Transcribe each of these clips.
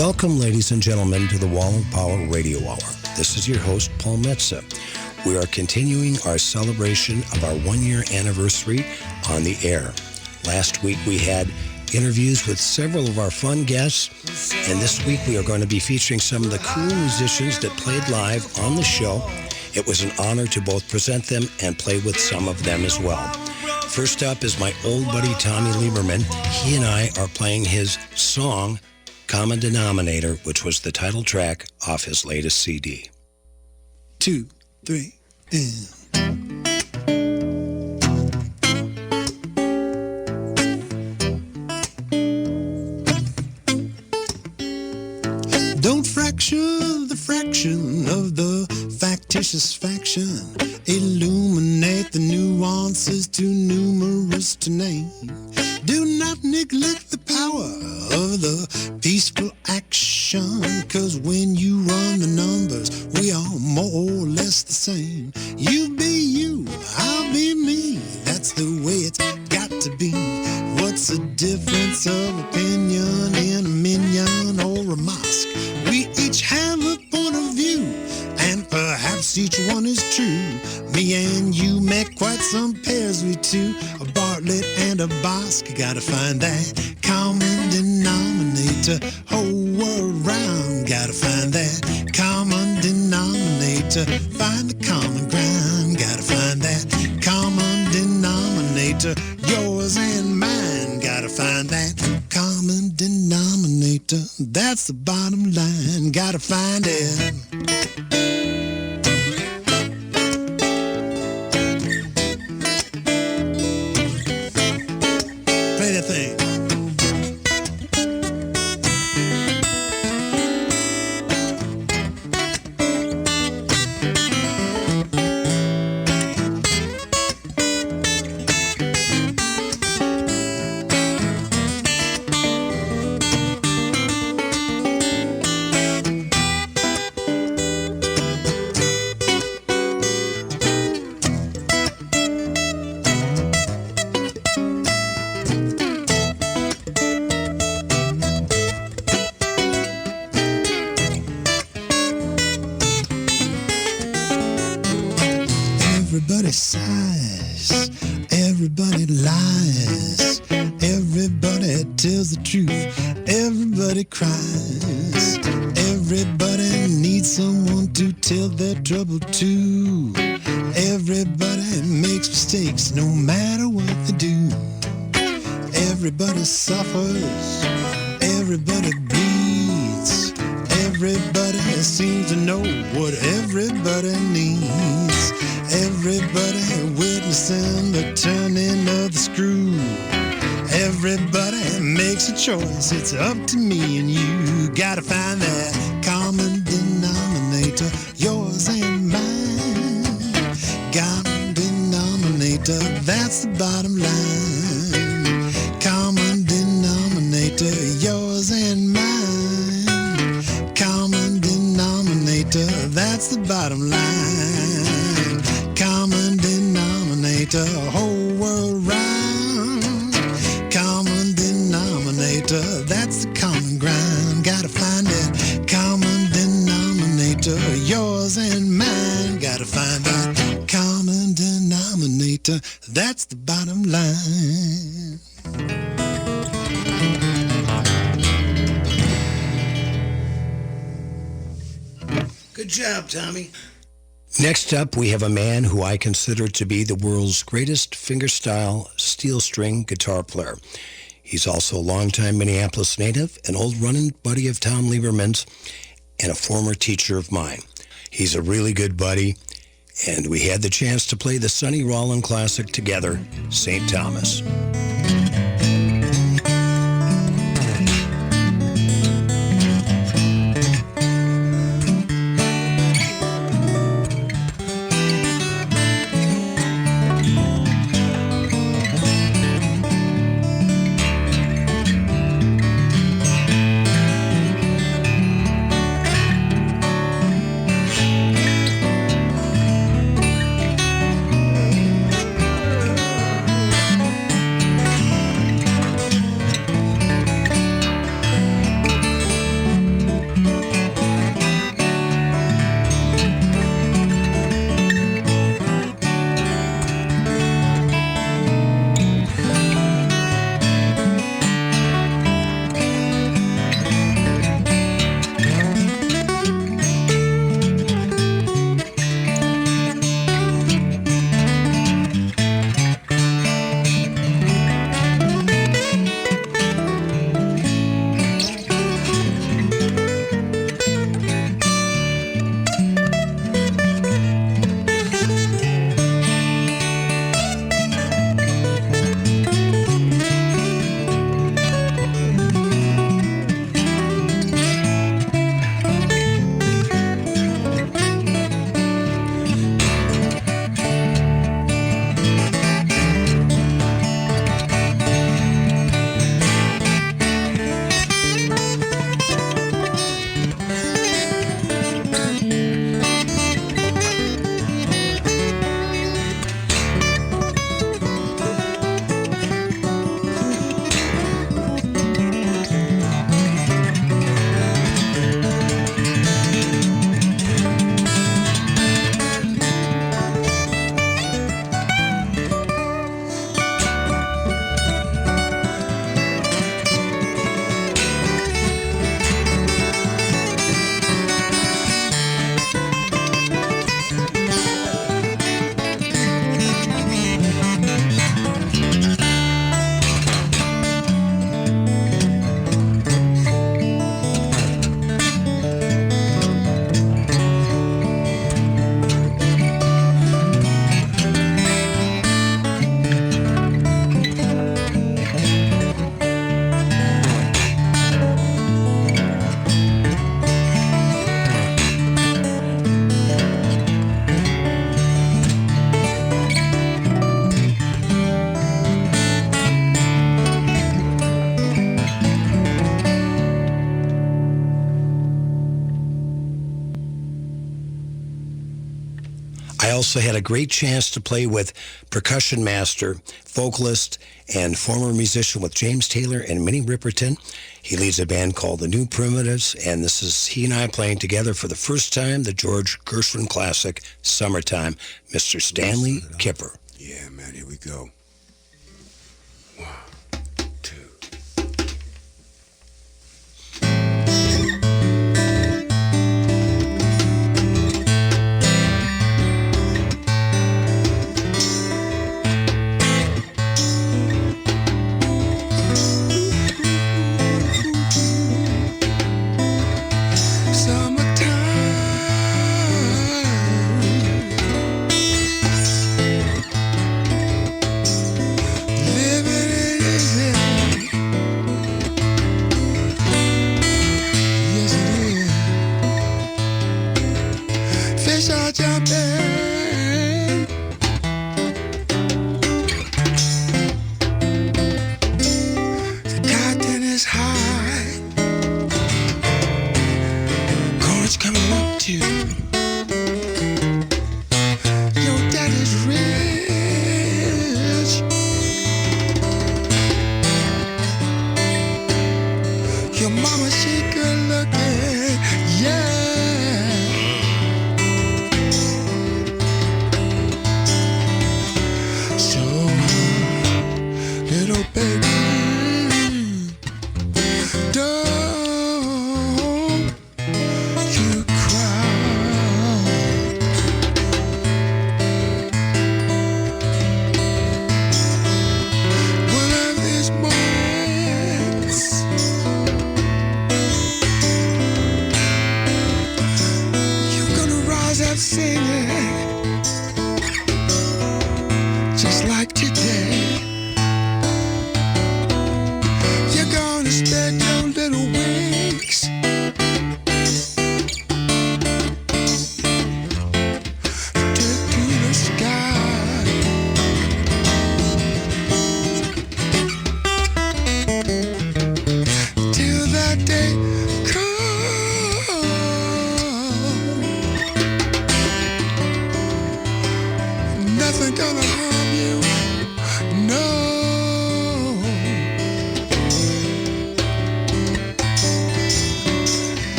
Welcome, ladies and gentlemen, to the Wall of Power Radio Hour. This is your host, Paul Metza. We are continuing our celebration of our one-year anniversary on the air. Last week we had interviews with several of our fun guests, and this week we are going to be featuring some of the cool musicians that played live on the show. It was an honor to both present them and play with some of them as well. First up is my old buddy Tommy Lieberman. He and I are playing his song, Common Denominator, which was the title track off his latest CD. 2, 3, and... Don't fracture the fraction of the factitious faction. Illuminate the nuances too numerous to name. Do not neglect the power of the peaceful action, 'cause when you run the numbers, we are more or less the same. You be you, I'll be me. That's the way it's got to be. What's the difference of opinion in a minion or a mosque? We each have a point of view, and perhaps each one is true. Me and you make quite some pairs, we two, a Bartlett and a Bosque. You gotta find that common denominator, whole world round. Gotta find that common denominator, find the common ground. Gotta find that common denominator, yours and mine. Gotta find that common denominator, that's the bottom line. Gotta find it. Play that thing. Everybody sighs, everybody lies, everybody tells the truth, everybody cries, everybody needs someone to tell their trouble to. Everybody makes mistakes no matter what they do. Everybody suffers, everybody bleeds, everybody seems to know what everybody needs. Everybody witnessing the turning of the screw. Everybody makes a choice, it's up to me and you. Gotta find that common denominator, yours and mine. Common denominator, that's the bottom line. Common denominator, yours and mine. Common denominator, that's the bottom line. Common denominator, whole world round. Common denominator, that's the common ground. Gotta find that common denominator, yours and mine. Gotta find that common denominator, that's the bottom line. Good job, Tommy. Next up, we have a man who I consider to be the world's greatest fingerstyle steel string guitar player. He's also a longtime Minneapolis native, an old running buddy of Tom Lieberman's, and a former teacher of mine. He's a really good buddy, and we had the chance to play the Sonny Rollin classic together, St. Thomas. also had a great chance to play with percussion master, vocalist, and former musician with James Taylor and Minnie Riperton. He leads a band called The New Primitives, and this is he and I playing together for the first time, the George Gershwin classic, Summertime, Mr. Stanley Kipper. Yeah, man, here we go. 1, 2.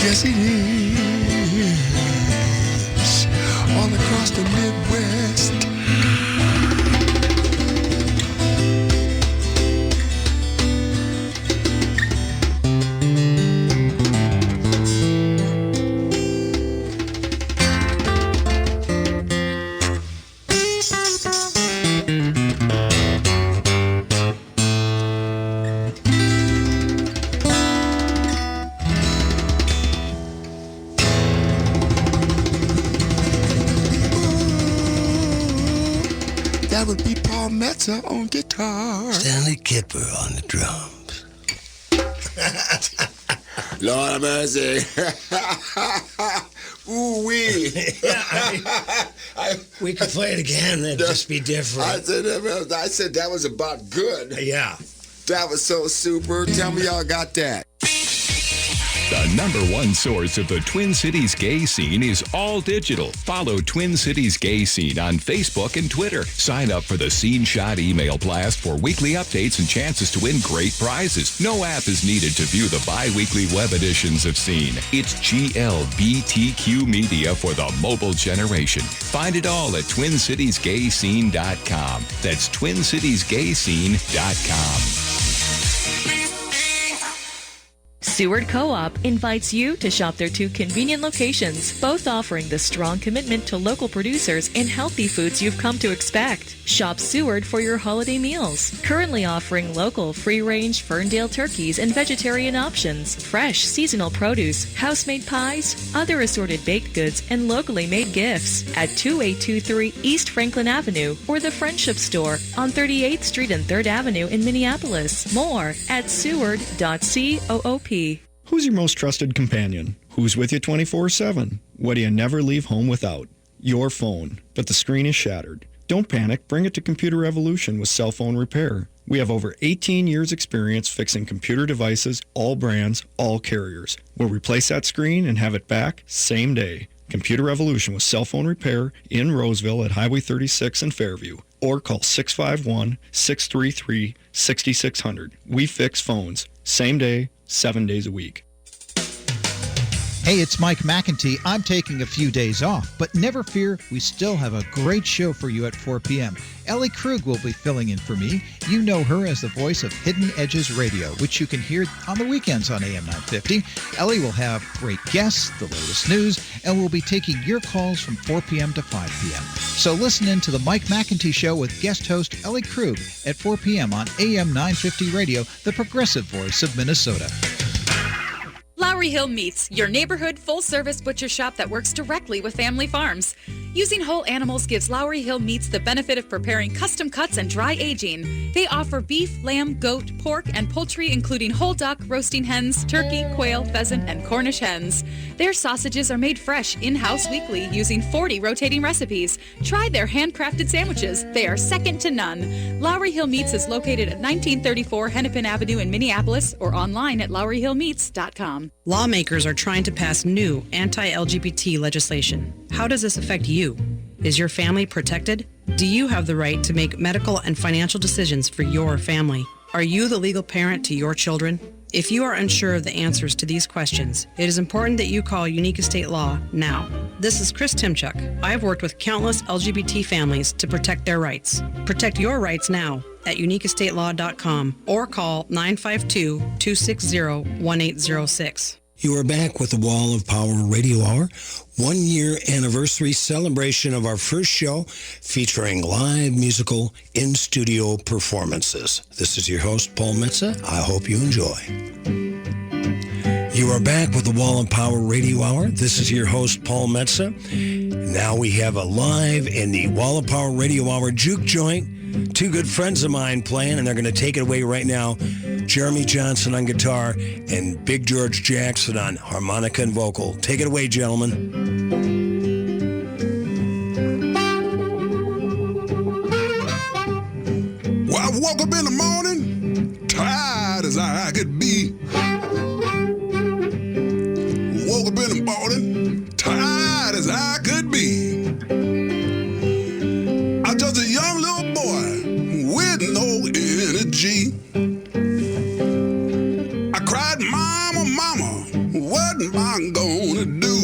Yes, it is. All across the Midwest. That would be Paul Metzer on guitar. Stanley Kipper on the drums. Lord have mercy. Ooh-wee. We could play it again. It'd just be different. I said that was about good. Yeah. That was so super. Tell me y'all got that. The #1 source of the Twin Cities gay scene is all digital. Follow Twin Cities Gay Scene on Facebook and Twitter. Sign up for the Scene Shot email blast for weekly updates and chances to win great prizes. No app is needed to view the bi-weekly web editions of Scene. It's GLBTQ media for the mobile generation. Find it all at TwinCitiesGayScene.com. That's TwinCitiesGayScene.com. Seward Co-op invites you to shop their 2 convenient locations, both offering the strong commitment to local producers and healthy foods you've come to expect. Shop Seward for your holiday meals. Currently offering local free-range Ferndale turkeys and vegetarian options, fresh seasonal produce, house-made pies, other assorted baked goods, and locally made gifts at 2823 East Franklin Avenue or the Friendship Store on 38th Street and 3rd Avenue in Minneapolis. More at seward.coop. Who's your most trusted companion? Who's with you 24/7? What do you never leave home without? Your phone, but the screen is shattered. Don't panic, bring it to Computer Revolution with Cell Phone Repair. We have over 18 years experience fixing computer devices, all brands, all carriers. We'll replace that screen and have it back same day. Computer Revolution with Cell Phone Repair in Roseville at Highway 36 in Fairview. Or call 651-633-6600. We fix phones. Same day, 7 days a week. Hey, it's Mike McEntee. I'm taking a few days off, but never fear, we still have a great show for you at 4 p.m. Ellie Krug will be filling in for me. You know her as the voice of Hidden Edges Radio, which you can hear on the weekends on AM 950. Ellie will have great guests, the latest news, and we'll be taking your calls from 4 p.m. to 5 p.m. So listen in to the Mike McEntee Show with guest host Ellie Krug at 4 p.m. on AM 950 Radio, the progressive voice of Minnesota. Lowry Hill Meats, your neighborhood full-service butcher shop that works directly with family farms. Using whole animals gives Lowry Hill Meats the benefit of preparing custom cuts and dry aging. They offer beef, lamb, goat, pork, and poultry, including whole duck, roasting hens, turkey, quail, pheasant, and Cornish hens. Their sausages are made fresh in-house weekly using 40 rotating recipes. Try their handcrafted sandwiches. They are second to none. Lowry Hill Meats is located at 1934 Hennepin Avenue in Minneapolis or online at lowryhillmeats.com. Lawmakers are trying to pass new anti-LGBT legislation. How does this affect you? Is your family protected? Do you have the right to make medical and financial decisions for your family? Are you the legal parent to your children? If you are unsure of the answers to these questions, it is important that you call Unique Estate Law now. This is Chris Timchuk. I have worked with countless LGBT families to protect their rights. Protect your rights now at uniqueestatelaw.com or call 952-260-1806. You are back with the Wall of Power Radio Hour, 1 year anniversary celebration of our first show featuring live musical in-studio performances. This is your host, Paul Metza. I hope you enjoy. You are back with the Wall of Power Radio Hour. This is your host, Paul Metza. Now we have a live in the Wall of Power Radio Hour juke joint. 2 good friends of mine playing, and they're going to take it away right now. Jeremy Johnson on guitar and Big George Jackson on harmonica and vocal. Take it away, gentlemen. Well, I woke up in the morning, tired as I could be. Woke up in the morning, tired as I could be. I'm just a young little boy with no energy. I cried, Mama, Mama, what am I gonna do?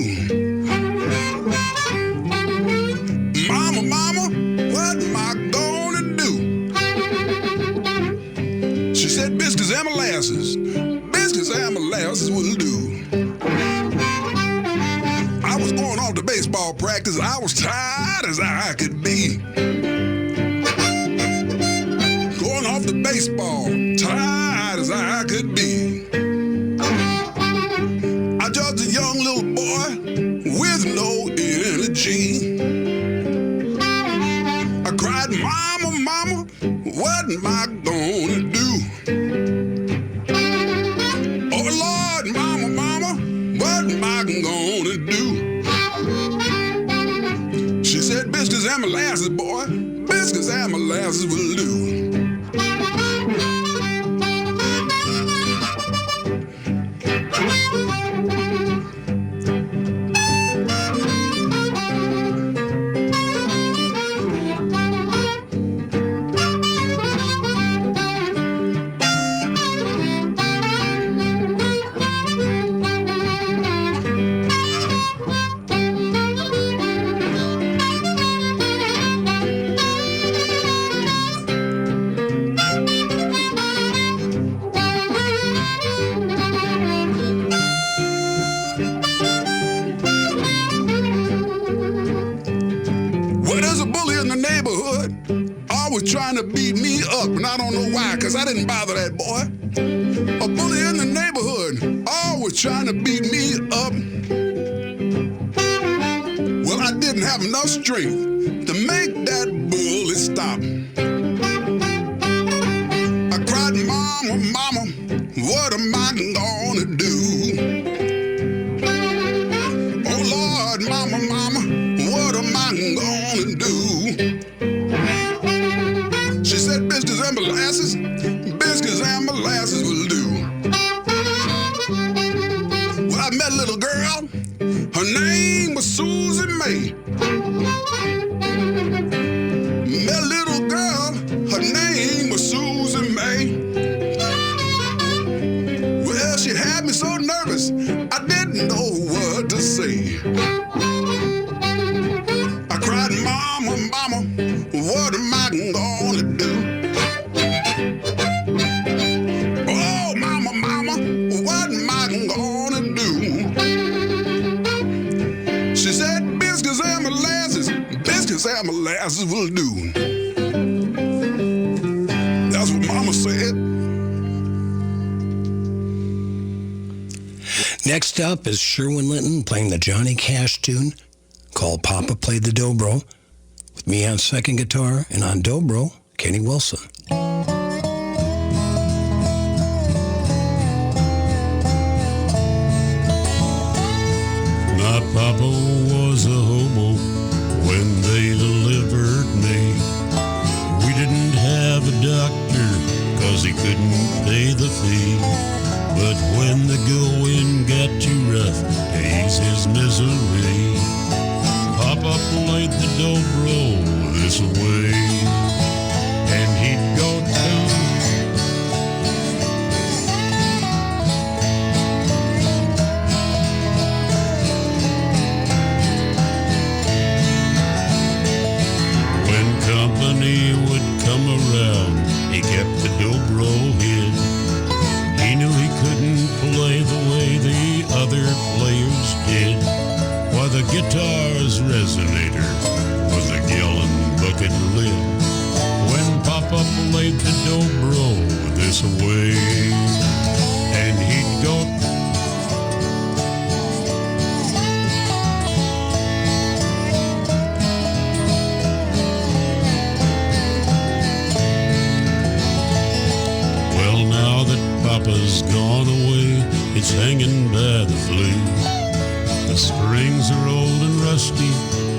Mama, Mama, what am I gonna do? She said, biscuits and molasses. Biscuits and molasses will do. I was going off to baseball practice. I was tired as I could be. Going off to baseball, tired as I could be. I just a young little boy with no energy. I cried, Mama, Mama, what am I gonna do? Oh Lord, Mama, Mama, what am I gonna do? She said, biscuits and molasses, boy, biscuits and molasses will do. up, and I don't know why, because I didn't bother that boy. A bully in the neighborhood, always trying to beat me up. Well, I didn't have enough strength to make that bully stop. I cried, Mama, Mama, what am I gonna do? Oh, Lord, Mama, Mama, what am I gonna do? She said, biscuits and molasses will do. Well, I met a little girl, her name was Susie May. Met a little girl, her name was Susie May. Well, she had me so nervous, I didn't know what to say. I cried, Mama, Mama, what am I gonna do? Oh, Mama, Mama, what am I gonna do? She said, biscuits and molasses will do. That's what Mama said. Next up is Sherwin Linton playing the Johnny Cash tune called Papa Played the Dobro, with me on second guitar, and on dobro, Kenny Wilson. My papa was a hobo when they delivered me. We didn't have a doctor 'cause he couldn't pay the fee. But when the going got too rough to ease his misery, Papa played the dobro this way, and he'd go down. When company would come around, he kept the dobro hid. He knew he couldn't play the way the other players did. Why, the guitar's resonator was a gallon bucket lid. When Papa played the dobro this way, and he'd go. Well, now that Papa's gone away, it's hanging by the flea. The springs are old and rusty,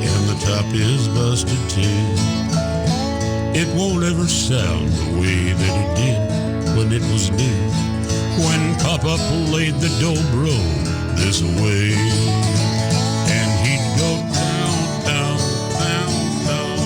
and the top is busted too. It won't ever sound the way that it did when it was new. When Papa played the dobro this way, and he'd go down, down, down, down.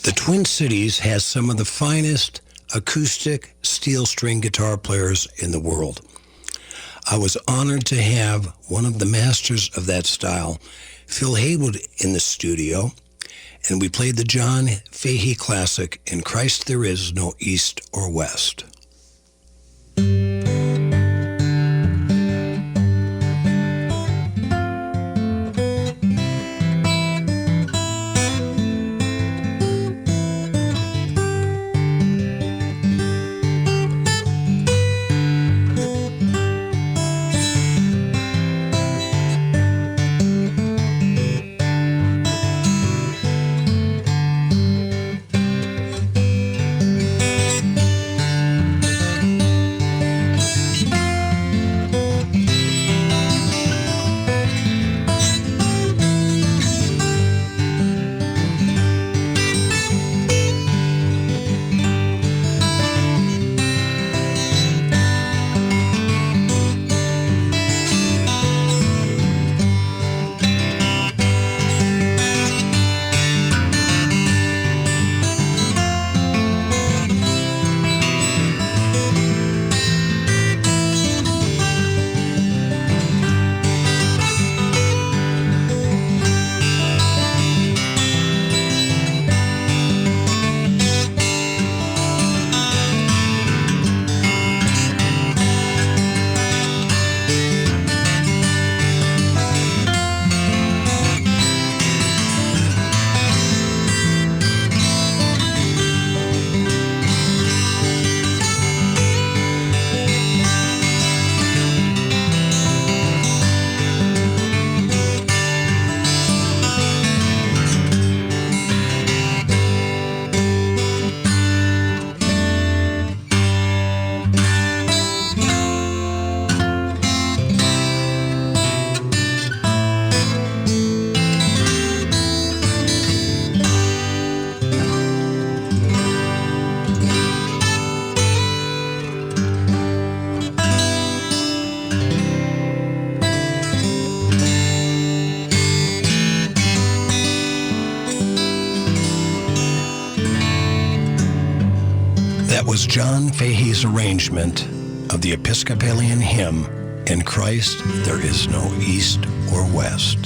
The Twin Cities has some of the finest acoustic steel string guitar players in the world. I was honored to have one of the masters of that style, Phil Haywood, in the studio, and we played the John Fahey classic, In Christ There Is No East or West. was John Fahey's arrangement of the Episcopalian hymn, "In Christ There Is No East or West."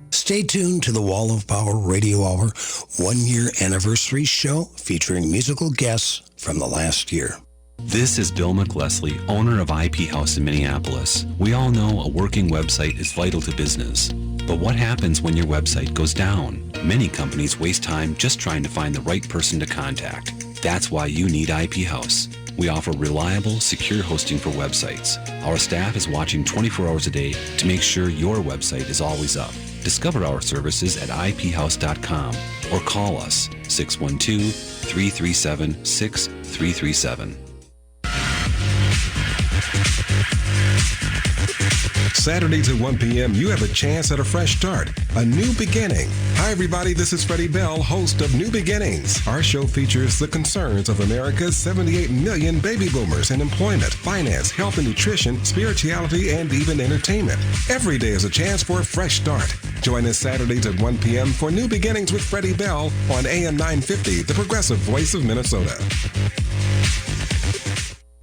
Stay tuned to the Wall of Power Radio Hour 1-year anniversary show featuring musical guests from the last year. This is Bill McLesley, owner of IP House in Minneapolis. We all know a working website is vital to business. But what happens when your website goes down? Many companies waste time just trying to find the right person to contact. That's why you need IP House. We offer reliable, secure hosting for websites. Our staff is watching 24 hours a day to make sure your website is always up. Discover our services at iphouse.com or call us 612-337-6337. Saturdays at 1 p.m., you have a chance at a fresh start, a new beginning. Hi, everybody. This is Freddie Bell, host of New Beginnings. Our show features the concerns of America's 78 million baby boomers in employment, finance, health and nutrition, spirituality, and even entertainment. Every day is a chance for a fresh start. Join us Saturdays at 1 p.m. for New Beginnings with Freddie Bell on AM 950, the progressive voice of Minnesota.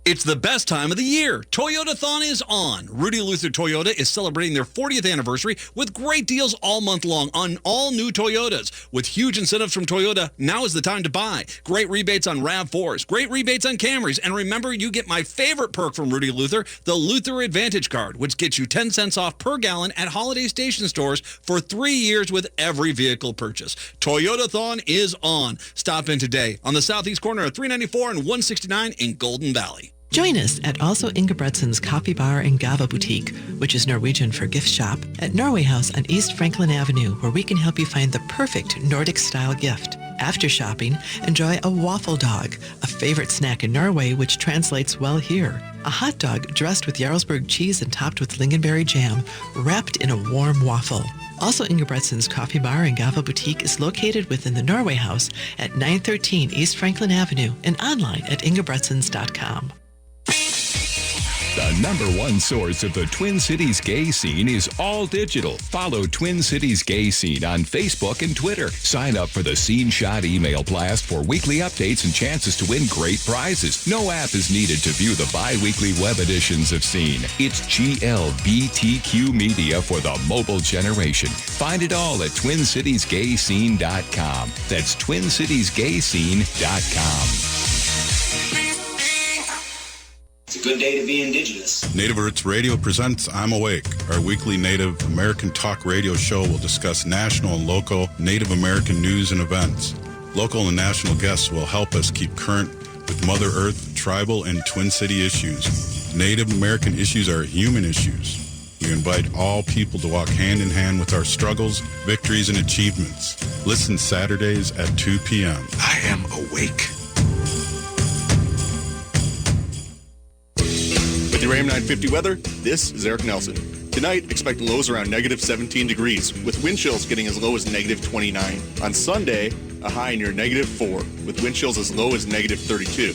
It's the best time of the year. Toyotathon is on. Rudy Luther Toyota is celebrating their 40th anniversary with great deals all month long on all new Toyotas. With huge incentives from Toyota, now is the time to buy. Great rebates on RAV4s, great rebates on Camrys, and remember, you get my favorite perk from Rudy Luther, the Luther Advantage Card, which gets you 10 cents off per gallon at Holiday Station stores for 3 years with every vehicle purchase. Toyotathon is on. Stop in today on the southeast corner of 394 and 169 in Golden Valley. Join us at Also Ingebretsen's Coffee Bar and Gava Boutique, which is Norwegian for gift shop, at Norway House on East Franklin Avenue, where we can help you find the perfect Nordic-style gift. After shopping, enjoy a waffle dog, a favorite snack in Norway which translates well here. A hot dog dressed with Jarlsberg cheese and topped with lingonberry jam, wrapped in a warm waffle. Also, Ingebretsen's Coffee Bar and Gava Boutique is located within the Norway House at 913 East Franklin Avenue and online at ingebretsens.com. The number one source of the Twin Cities gay scene is all digital. Follow Twin Cities Gay Scene on Facebook and Twitter. Sign up for the Scene Shot email blast for weekly updates and chances to win great prizes. No app is needed to view the bi-weekly web editions of Scene. It's GLBTQ media for the mobile generation. Find it all at TwinCitiesGayScene.com. That's TwinCitiesGayScene.com. It's a good day to be indigenous. Native Roots Radio presents I'm Awake. Our weekly Native American talk radio show will discuss national and local Native American news and events. Local and national guests will help us keep current with Mother Earth, tribal, and Twin City issues. Native American issues are human issues. We invite all people to walk hand in hand with our struggles, victories, and achievements. Listen Saturdays at 2 p.m. I am awake. With your AM 950 weather, this is Eric Nelson. Tonight, expect lows around negative 17 degrees, with wind chills getting as low as negative 29. On Sunday, a high near negative 4, with wind chills as low as negative 32.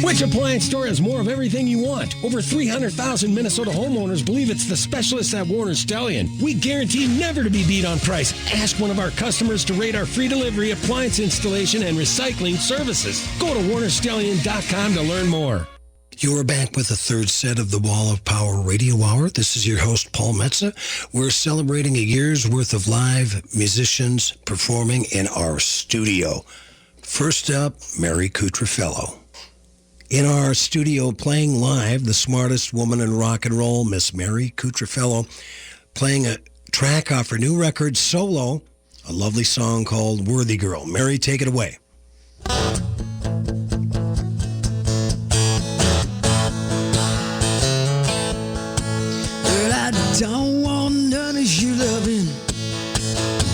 Which appliance store has more of everything you want? Over 300,000 Minnesota homeowners believe it's the specialists at Warner Stellian. We guarantee never to be beat on price. Ask one of our customers to rate our free delivery, appliance installation, and recycling services. Go to WarnerStellian.com to learn more. You are back with the third set of the Wall of Power Radio Hour. This is your host, Paul Metza. We're celebrating a year's worth of live musicians performing in our studio. First up, Mary Cutrofello. In our studio playing live, the smartest woman in rock and roll, Miss Mary Cutrofello, playing a track off her new record, Solo, a lovely song called Worthy Girl. Mary, take it away. Don't want none of your loving.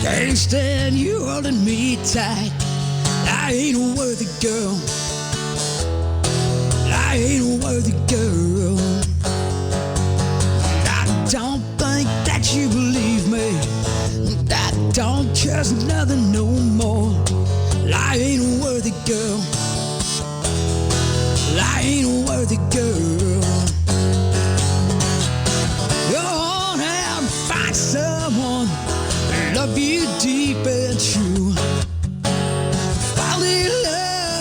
Can't stand you holding me tight. I ain't a worthy girl. I ain't a worthy girl. I don't think that you believe me. I don't trust nothing no more. I ain't a worthy girl. I ain't a worthy girl. Find someone love you deep and true. Fall in love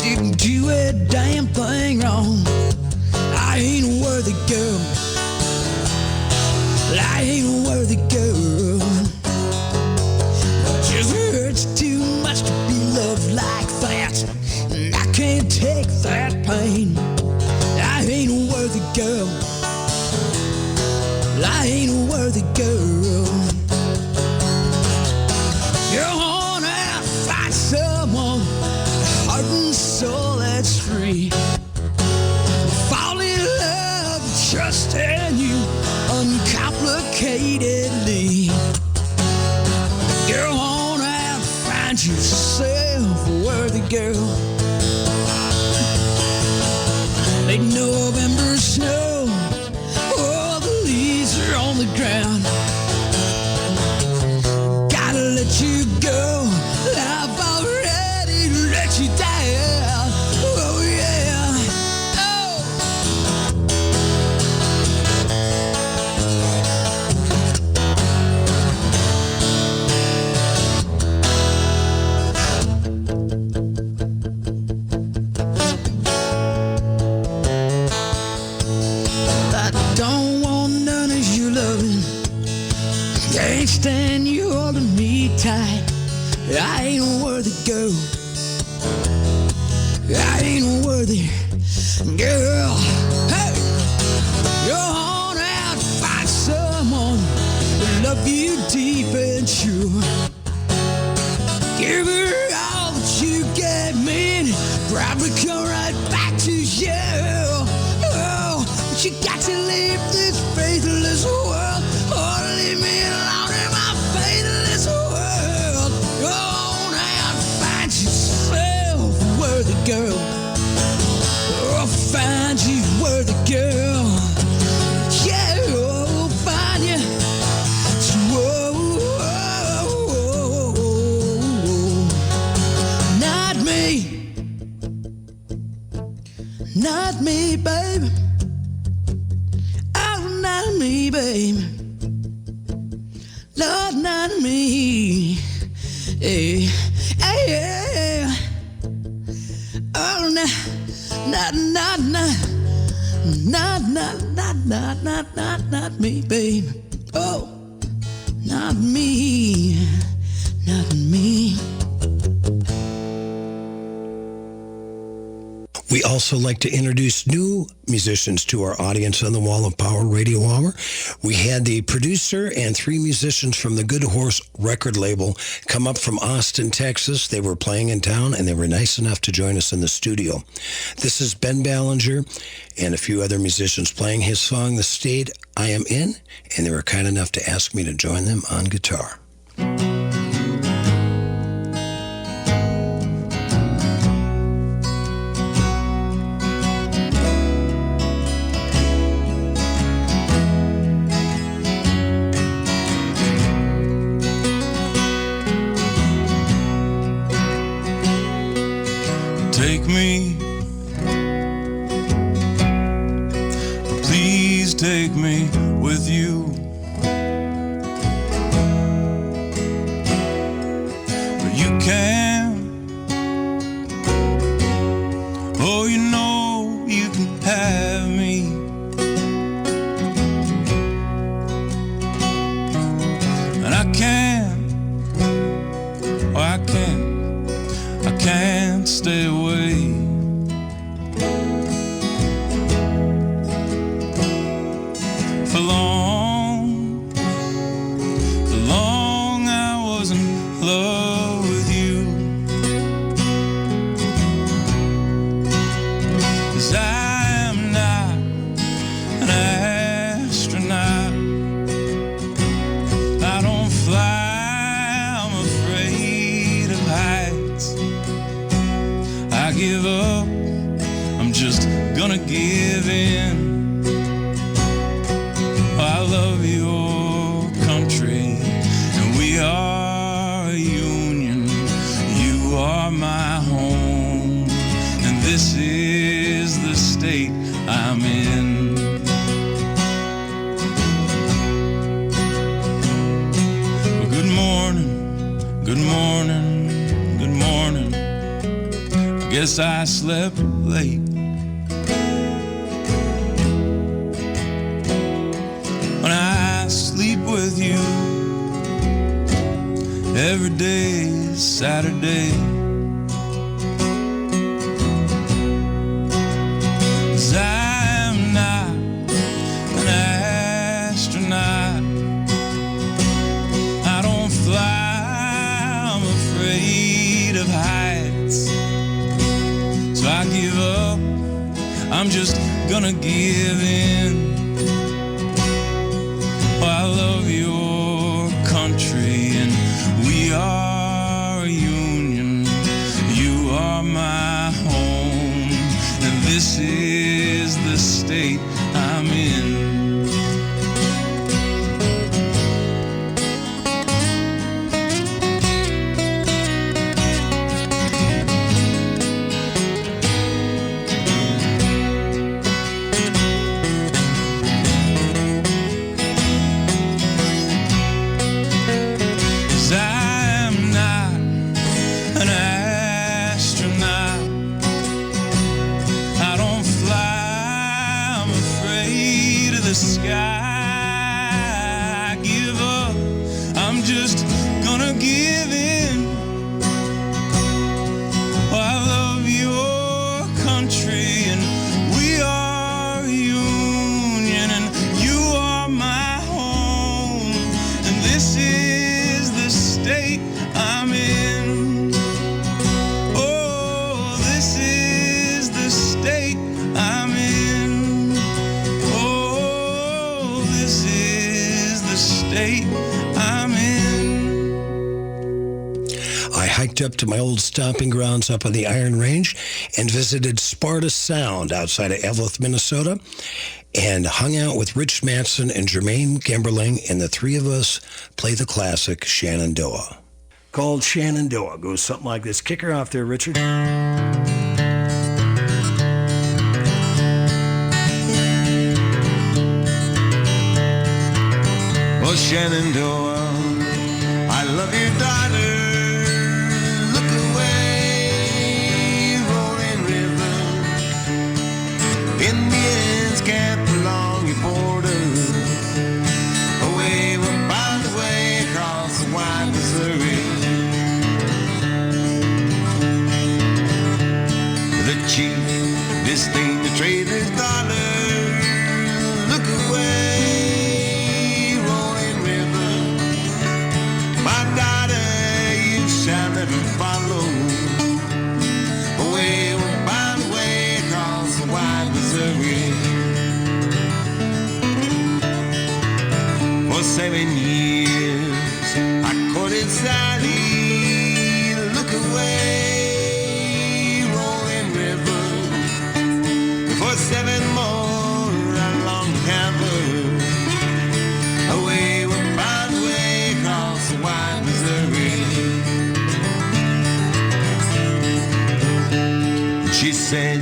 Didn't do a damn thing wrong. I ain't a worthy girl. I ain't a worthy girl. Just hurts too much to be loved like that, and I can't take that pain. I ain't a worthy girl. I ain't a worthy girl. You're on out, find someone, heart and soul that's free. Fall in love, trust in you, uncomplicatedly. You're on out, find yourself a worthy girl. Late November snow, oh, the leaves are on the ground. Gotta let you go, I've already let you down. Oh yeah, oh. I don't want none of your loving. Can't stand you holding me tight. I ain't a worthy girl. I ain't a worthy girl. Hey, you're on out, find someone who love you deep and true. Give her all that you gave me, and probably come right back to you. Oh, but you got to leave this faithless world, or leave me alone in my faithless world. Go on out, find yourself a worthy girl. Oh, find you a worthy girl. Yeah, oh, find you. Not me. Not me, baby. Oh, not me, baby. Lord, not me. Hey, hey, hey. Oh, not me, baby. Oh, not me, not me. We also like to introduce new musicians to our audience on the Wall of Power Radio Hour. We had the producer and 3 musicians from the Good Horse record label come up from Austin, Texas. They were playing in town, and they were nice enough to join us in the studio. This is Ben Ballinger and a few other musicians playing his song, The State I Am In, and they were kind enough to ask me to join them on guitar. Take me, please take me with you. You can, oh, you know you can have me. And I can't, oh, I can't stay away. For long I was in love with you. 'Cause I am not an astronaut. I don't fly, I'm afraid of heights. I give up, I'm just gonna give in. I love your country, and we are a union. You are my home, and this is the state I'm in. Well, good morning, good morning, good morning. Guess I slept late. When I sleep with you, every day is Saturday. 'Cause I'm not an astronaut. I don't fly, I'm afraid of heights. So I give up, I'm just gonna give in. Oh, I love your country and we are a union. You are my home and this is the state I'm in. Up to my old stomping grounds up on the Iron Range and visited Sparta Sound outside of Eveleth, Minnesota, and hung out with Rich Manson and Jermaine Gemberling, and the three of us play the classic Shenandoah. Called Shenandoah. Goes something like this. Kick her off there, Richard. Oh, Shenandoah, I love your daughter. Indians camp along your border, away by the way across the wide Missouri. The chief disdained the trader's daughter. Look away, rolling river. My daughter, you shall never follow. Away by the way across the wide Missouri. For 7 years I courted Sally. Look away, rolling river. For 7 more I longed to have her. Away by the way across the wide Missouri. She said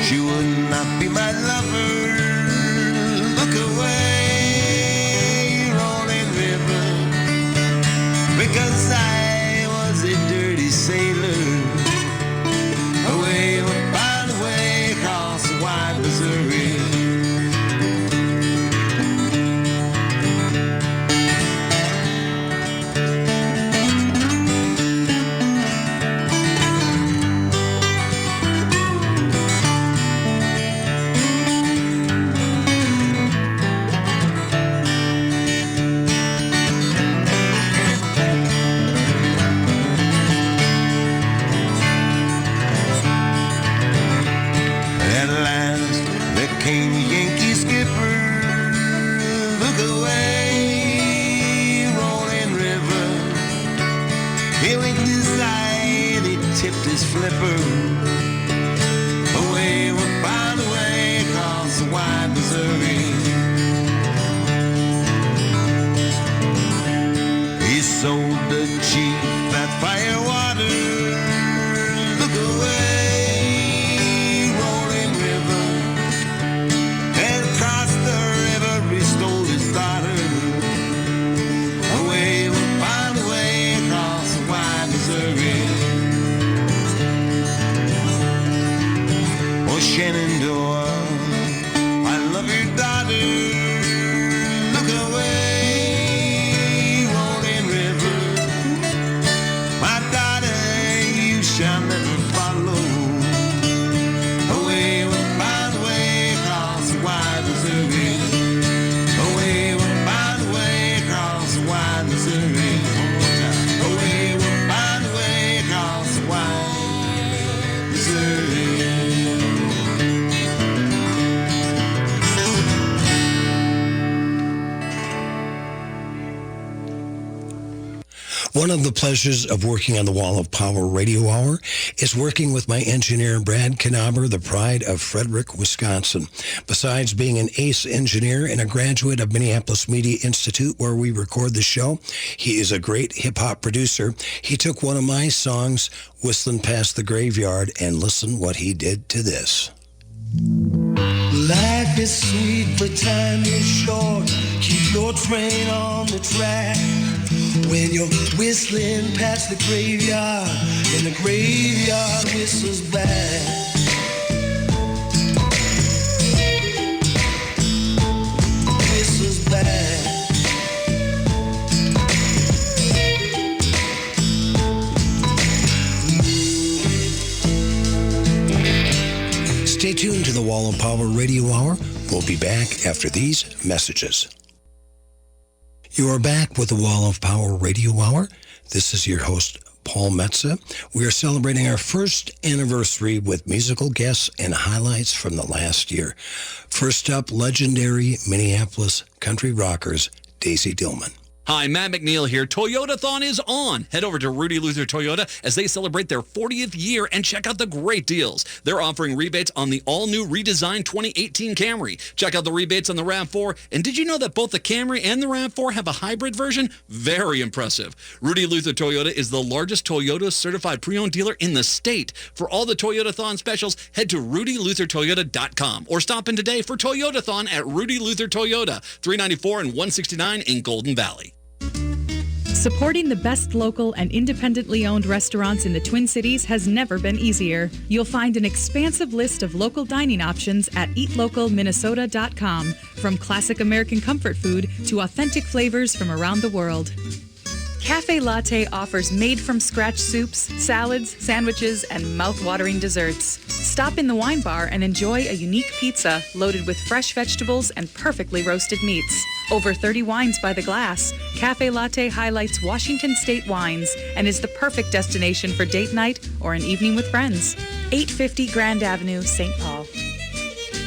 she would not be my lover. Look away, rolling river, because I was a dirty sailor. Away by the way across the wide Missouri. His flipper away by the way across the wide Missouri. He sold the chief that fire water. Look away, rolling river, and across the river he stole his daughter. Away by the way across the wide Missouri. One of the pleasures of working on the Wall of Power Radio Hour is working with my engineer, Brad Knauber, the pride of Frederick, Wisconsin. Besides being an ace engineer and a graduate of Minneapolis Media Institute, where we record the show, he is a great hip-hop producer. He took one of my songs, Whistling Past the Graveyard, and listen what he did to this. Life is sweet, but time is short. Keep your train on the track. When you're whistling past the graveyard, and the graveyard whistles back. Whistles back. Stay tuned to the Wall of Power Radio Hour. We'll be back after these messages. You are back with the Wall of Power Radio Hour. This is your host, Paul Metza. We are celebrating our first anniversary with musical guests and highlights from the last year. First up, legendary Minneapolis country rockers, Daisy Dillman. Hi, Matt McNeil here. Toyotathon is on. Head over to Rudy Luther Toyota as they celebrate their 40th year and check out the great deals. They're offering rebates on the all-new redesigned 2018 Camry. Check out the rebates on the RAV4. And did you know that both the Camry and the RAV4 have a hybrid version? Very impressive. Rudy Luther Toyota is the largest Toyota certified pre-owned dealer in the state. For all the Toyotathon specials, head to rudyluthertoyota.com or stop in today for Toyotathon at Rudy Luther Toyota, 394 and 169 in Golden Valley. Supporting the best local and independently owned restaurants in the Twin Cities has never been easier. You'll find an expansive list of local dining options at eatlocalminnesota.com, from classic American comfort food to authentic flavors from around the world. Cafe Latte offers made-from-scratch soups, salads, sandwiches, and mouth-watering desserts. Stop in the wine bar and enjoy a unique pizza loaded with fresh vegetables and perfectly roasted meats. Over 30 wines by the glass, Cafe Latte highlights Washington State wines and is the perfect destination for date night or an evening with friends. 850 Grand Avenue, St. Paul.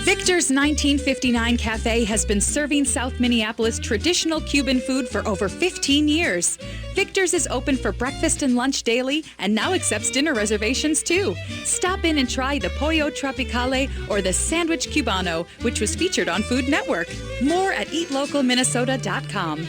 Victor's 1959 Cafe has been serving South Minneapolis traditional Cuban food for over 15 years. Victor's is open for breakfast and lunch daily and now accepts dinner reservations too. Stop in and try the Pollo Tropicale or the Sandwich Cubano, which was featured on Food Network. More at eatlocalminnesota.com.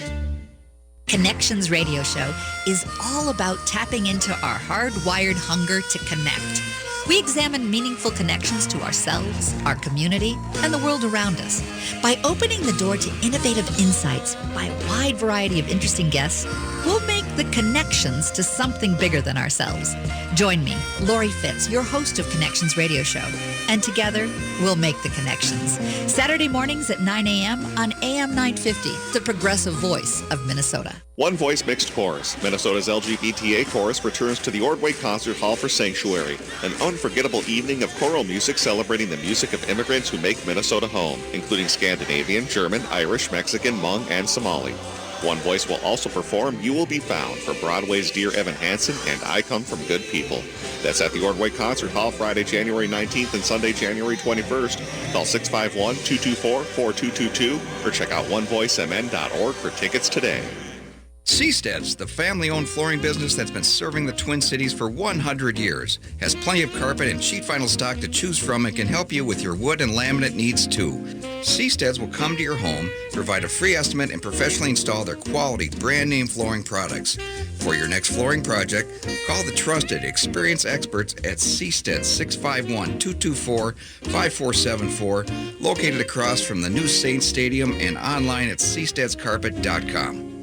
Connections Radio Show is all about tapping into our hardwired hunger to connect. We examine meaningful connections to ourselves, our community, and the world around us. By opening the door to innovative insights by a wide variety of interesting guests, we'll make the connections to something bigger than ourselves. Join me, Lori Fitz, your host of Connections Radio Show, and together we'll make the connections. Saturday mornings at 9 a.m. on AM 950, the progressive voice of Minnesota. One Voice Mixed Chorus, Minnesota's LGBTA chorus, returns to the Ordway Concert Hall for Sanctuary, an unforgettable evening of choral music celebrating the music of immigrants who make Minnesota home, including Scandinavian, German, Irish, Mexican, Hmong, and Somali. One Voice will also perform You Will Be Found for Broadway's Dear Evan Hansen and I Come From Good People. That's at the Ordway Concert Hall Friday, January 19th and Sunday, January 21st. Call 651-224-4222 or check out onevoicemn.org for tickets today. Seasteads, the family-owned flooring business that's been serving the Twin Cities for 100 years, has plenty of carpet and sheet vinyl stock to choose from and can help you with your wood and laminate needs too. Seasteads will come to your home, provide a free estimate, and professionally install their quality brand-name flooring products. For your next flooring project, call the trusted, experienced experts at Seasteads, 651-224-5474, located across from the new Saints Stadium and online at seasteadscarpet.com.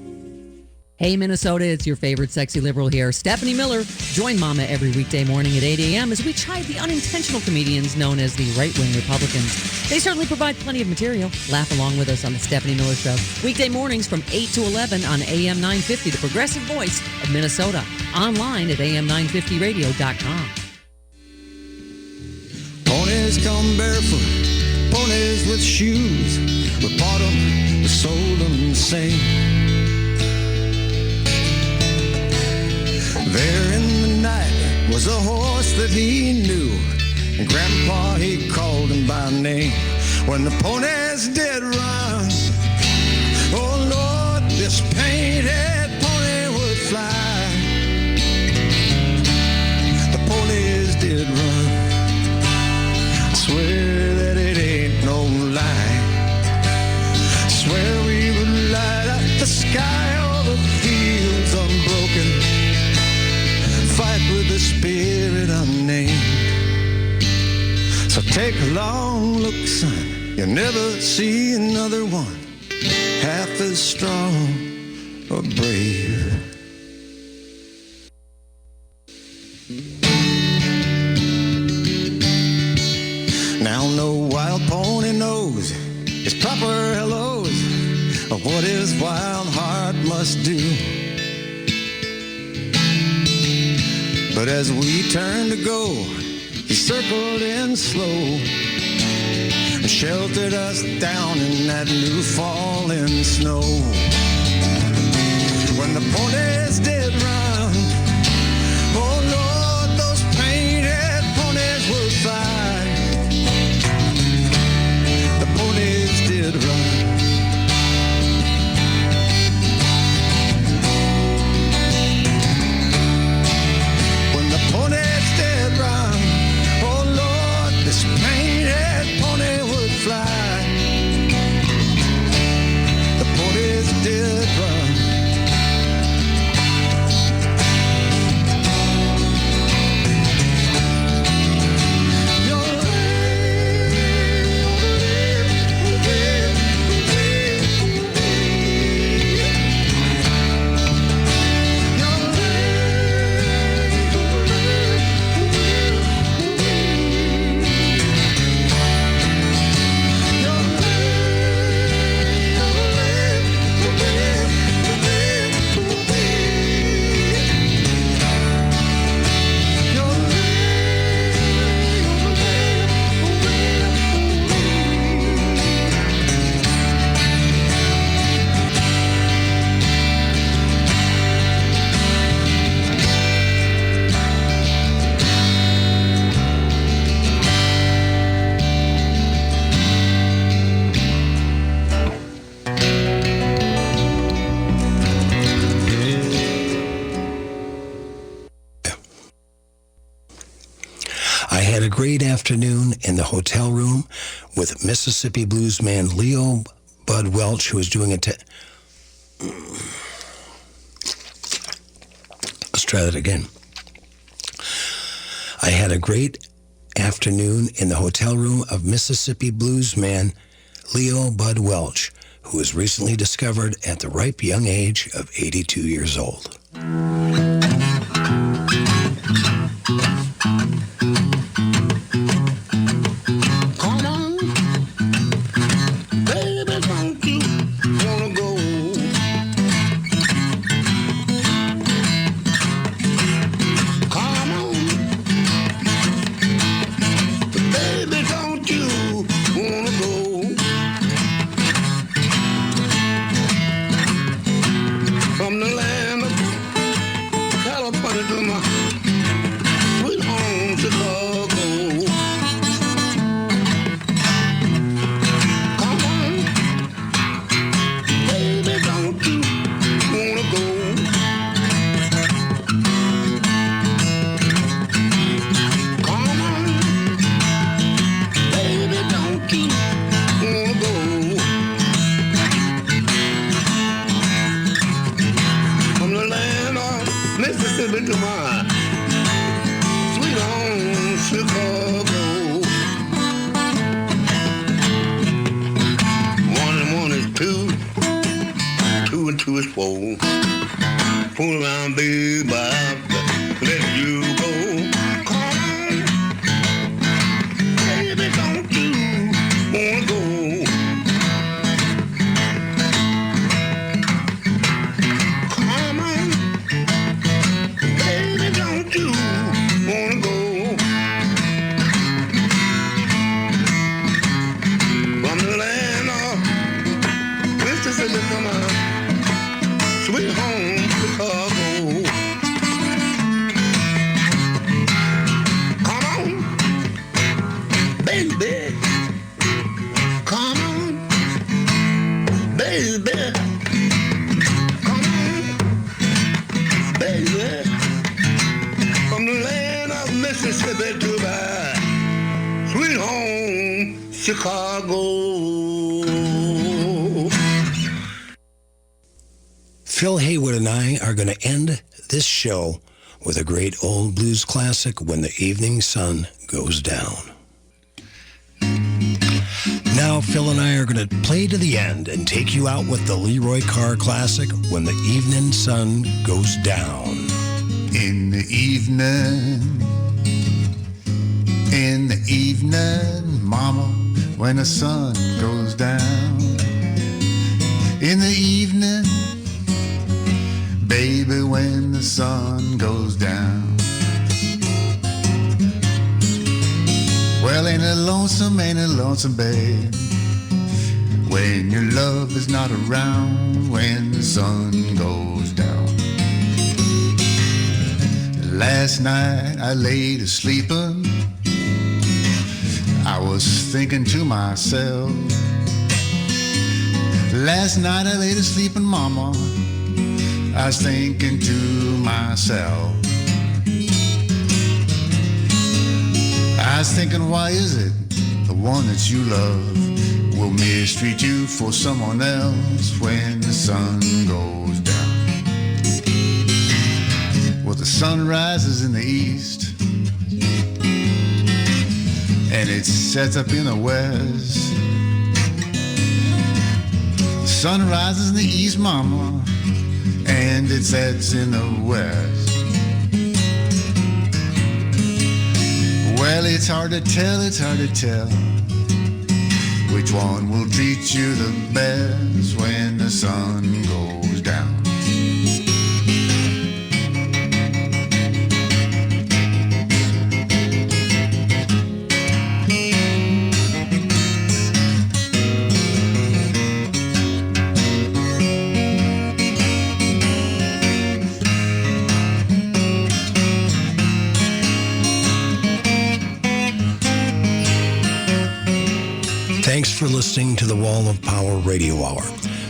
Hey Minnesota, it's your favorite sexy liberal here, Stephanie Miller. Join Mama every weekday morning at 8 a.m. as we chide the unintentional comedians known as the right-wing Republicans. They certainly provide plenty of material. Laugh along with us on the Stephanie Miller Show. Weekday mornings from 8 to 11 on AM 950, the progressive voice of Minnesota. Online at am950radio.com. Ponies come barefoot, ponies with shoes. We bought them, we sold them the same. There in the night was a horse that he knew. and Grandpa, he called him by name. When the ponies did run, oh Lord, this painted pony would fly. The ponies did run, I swear that it ain't no lie. I swear we would light up the sky, all the fields unbroken, fight with the spirit unnamed. So take a long look, son, you'll never see another one half as strong or brave. Now no wild pony knows his proper hellos of what his wild heart must do. But as we turned to go, he circled in slow and sheltered us down in that new falling snow. When the ponies did run, oh Lord, those painted ponies would fly. The ponies did run. When the ponies did run, oh Lord, this painted pony would fly. The ponies did run. Great afternoon in the hotel room with Mississippi blues man Leo Bud Welch, who is doing let's try that again. I had a great afternoon in the hotel room of Mississippi blues man Leo Bud Welch, who was recently discovered at the ripe young age of 82 years old. Sweet home Chicago. Chicago. Phil Haywood and I are going to end this show with a great old blues classic, When the Evening Sun Goes Down. Now, Phil and I are going to play to the end and take you out with the Leroy Carr classic, When the Evening Sun Goes Down. In the evening, mama, when the sun goes down. In the evening, baby, when the sun goes down. Well, ain't it lonesome, babe, when your love is not around, when the sun goes down. Last night I laid a-sleepin', I was thinking to myself. Last night I laid a-sleepin', mama, I was thinking to myself. I was thinking, why is it the one that you love will mistreat you for someone else when the sun goes down? Well, the sun rises in the east and it sets up in the west. The sun rises in the east, mama, and it sets in the west. Well, it's hard to tell which one will treat you the best when the sun goes down. Thanks for listening to the Wall of Power Radio Hour.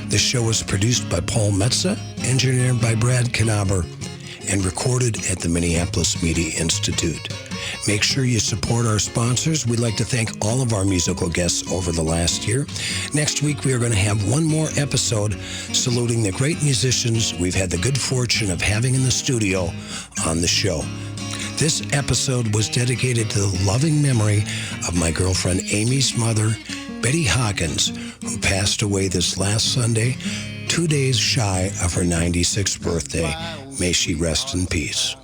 This show is produced by Paul Metza, engineered by Brad Knaber, and recorded at the Minneapolis Media Institute. Make sure you support our sponsors. We'd like to thank all of our musical guests over the last year. Next week, we are going to have one more episode saluting the great musicians we've had the good fortune of having in the studio on the show. This episode was dedicated to the loving memory of my girlfriend Amy's mother, Betty Hawkins, who passed away this last Sunday, 2 days shy of her 96th birthday. May she rest in peace.